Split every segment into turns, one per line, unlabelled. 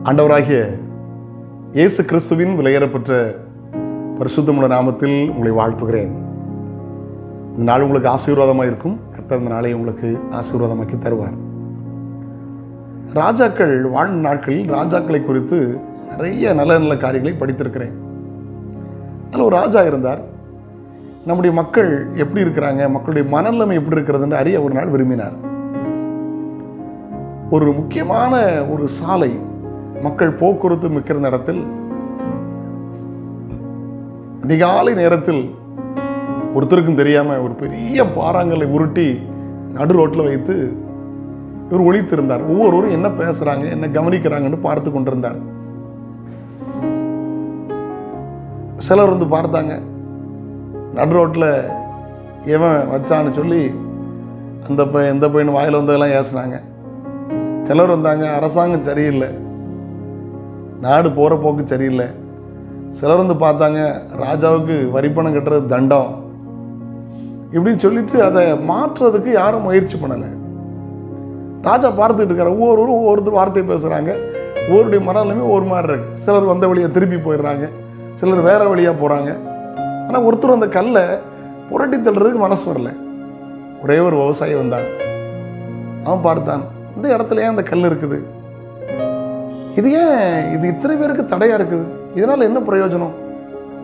ஆண்டவராகிய இயேசு கிறிஸ்துவின் விலையேறப்பெற்ற பரிசுத்தமுள்ள நாமத்தில் உங்களை வாழ்த்துகிறேன். இந்த நாள் உங்களுக்கு ஆசீர்வாதமாக இருக்கும். கர்த்தர் இந்த நாளை உங்களுக்கு ஆசீர்வாதமாக்கி தருவார். ராஜாக்கள் வாழ்ந்த நாட்களில் ராஜாக்களை குறித்து நிறைய நல்ல நல்ல காரியங்களை படித்திருக்கிறேன். அதில் ஒரு ராஜா இருந்தார். நம்முடைய மக்கள் எப்படி இருக்கிறாங்க, மக்களுடைய மனநிலைமை எப்படி இருக்கிறதுன்னு அறிய ஒரு நாள் விரும்பினார். ஒரு முக்கியமான ஒரு சாலை, மக்கள் போக்குவரத்து மிக்கிற இடத்தில் அதிகாலை நேரத்தில் ஒருத்தருக்கும் தெரியாம ஒரு பெரிய பாறாங்கல்லை உருட்டி நடு ரோட்டில் வைத்து இவர் ஒளித்திருந்தார். ஒவ்வொருவரும் என்ன பேசுறாங்க, என்ன கவனிக்கிறாங்கன்னு பார்த்து கொண்டிருந்தார். சிலர் வந்து பார்த்தாங்க, நடு ரோட்டில் எவன் வச்சான்னு சொல்லி அந்த பையன் இந்த பையன் வாயில் வந்ததெல்லாம் ஏசுனாங்க. சிலர் வந்தாங்க, அரசாங்கம் சரியில்லை, நாடு போகிற போக்கு சரியில்லை. சிலர் வந்து பார்த்தாங்க, ராஜாவுக்கு வரிப்பணம் கட்டுறது தண்டம், இப்படின்னு சொல்லிட்டு அதை மாற்றுறதுக்கு யாரும் முயற்சி பண்ணலை. ராஜா பார்த்துக்கிட்டு இருக்காரு. ஒவ்வொருவரும் ஒவ்வொருத்தர் வார்த்தை பேசுகிறாங்க. ஒவ்வொருடைய மனநிலையுமே ஒரு மாதிரி இருக்கு. சிலர் வந்த வழியை திருப்பி போயிடுறாங்க, சிலர் வேற வழியாக போகிறாங்க. ஆனால் ஒருத்தர் அந்த கல்லை புரட்டி தள்ளுறதுக்கு மனசு வரல. ஒரே ஒரு விவசாயி வந்தான். அவன் பார்த்தான், இந்த இடத்துல ஏன் அந்த கல் இருக்குது, இது ஏன் இது இத்தனை பேருக்கு தடையாக இருக்குது, இதனால் என்ன பிரயோஜனம்?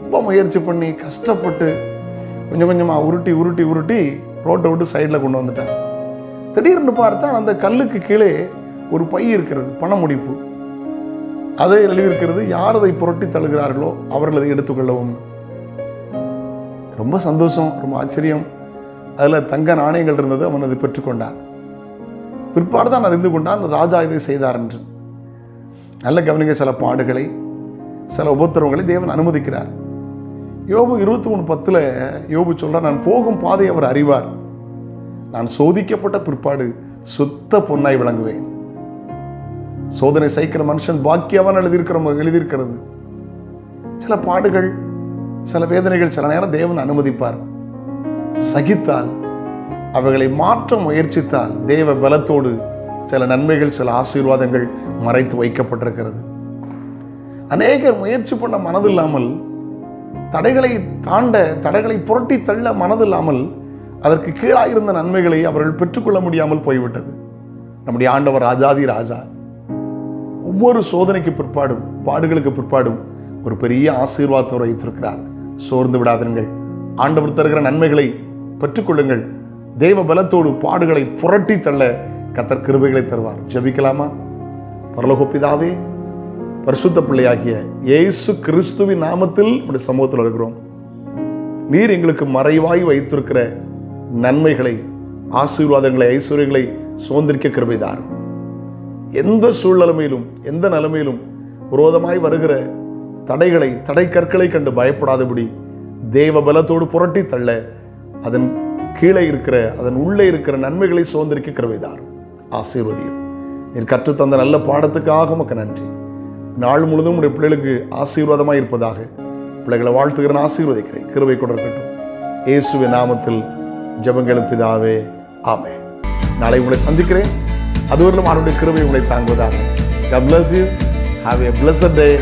ரொம்ப முயற்சி பண்ணி கஷ்டப்பட்டு கொஞ்சம் கொஞ்சமாக உருட்டி உருட்டி உருட்டி ரோட்டை விட்டு சைடில் கொண்டு வந்துட்டான். திடீர்னு பார்த்தா அந்த கல்லுக்கு கீழே ஒரு பை இருக்கிறது, பண முடிப்பு. அதை எழுதியிருக்கிறது, யார் அதை புரட்டி தள்ளுகிறார்களோ அவர்கள் அதை எடுத்துக்கொள்ளவும். ரொம்ப சந்தோஷம், ரொம்ப ஆச்சரியம். அதில் தங்க நாணயங்கள் இருந்தது. அவன் அதை பெற்றுக்கொண்டான். பிற்பாடு தான் அறிந்து கொண்டான் அந்த ராஜா இதை செய்தார் என்று. நல்ல கவனிக்க, சில பாடுகளை, சில உபத்திரவங்களை தேவன் அனுமதிக்கிறார். யோபு 23:10 யோபு சொல்றார், நான் போகும் பாதை அவர் அறிவார், நான் சோதிக்கப்பட்ட பிற்பாடு சுத்த பொன்னாய் விளங்குவேன். சோதனை சகிக்கிற மனுஷன் பாக்கியவான் எழுதியிருக்கிறது. சில பாடுகள், சில வேதனைகள் சில நேரம் தேவன் அனுமதிப்பார். சகித்தால், அவைகளை மாற்ற முயற்சித்தால் தேவ பலத்தோடு சில நன்மைகள், சில ஆசீர்வாதங்கள் மறைத்து வைக்கப்பட்டிருக்கிறது. அநேகர் முயற்சி பண்ண மனதில்லாமல், தடைகளை தாண்ட, தடைகளை புரட்டி தள்ள மனதில்லாமல், அதற்கு கீழாயிருந்த நன்மைகளை அவர்கள் பெற்றுக்கொள்ள முடியாமல் போய்விட்டது. நம்முடைய ஆண்டவர் ராஜாதி ராஜா ஒவ்வொரு சோதனைக்கு பிற்பாடும், பாடுகளுக்கு பிற்பாடும் ஒரு பெரிய ஆசீர்வாதத்தை வைத்திருக்கிறார். சோர்ந்து விடாதீர்கள். ஆண்டவர் தருகிற நன்மைகளை பெற்றுக்கொள்ளுங்கள். தேவ பலத்தோடு பாடுகளை புரட்டி தள்ள கர்த்தர் கிருபைகளை தருவார். ஜெபிக்கலாமா? பரலோக பிதாவே, பரிசுத்த பிள்ளையாகிய இயேசு கிறிஸ்துவின் நாமத்தில் உடைய சமூகத்தில் இருக்கிறோம். நீர் எங்களுக்கு மறைவாய் வைத்திருக்கிற நன்மைகளை, ஆசீர்வாதங்களை, ஐஸ்வர்யங்களை சுதந்திரிக்க கிருபைதார். எந்த சூழ்நிலைமையிலும், எந்த நிலைமையிலும் விரோதமாய் வருகிற தடைகளை, தடை கற்களை கண்டு பயப்படாதபடி தேவ பலத்தோடு புரட்டி தள்ள அதன் கீழே இருக்கிற, அதன் உள்ளே இருக்கிற நன்மைகளை சுதந்திரிக்க கிருபைதார். ஆசீர்வதியும். நீர் கற்றுத்தந்த நல்ல பாடத்துக்காக உமக்கு நன்றி. நாள் முழுவதும் உடைய பிள்ளைகளுக்கு ஆசீர்வாதமாக இருப்பதாக பிள்ளைகளை வாழ்த்துகிறேன், ஆசீர்வதிக்கிறேன். கிருபை கொண்டிருக்கட்டும். இயேசுவின் நாமத்தில் ஜெபங்களும் பிதாவே, ஆமென். நாளை உங்களை சந்திக்கிறேன். அதுவரையிலும் அவருடைய கிருபை உங்களை தாங்குவதாக. God bless you. Have a blessed day.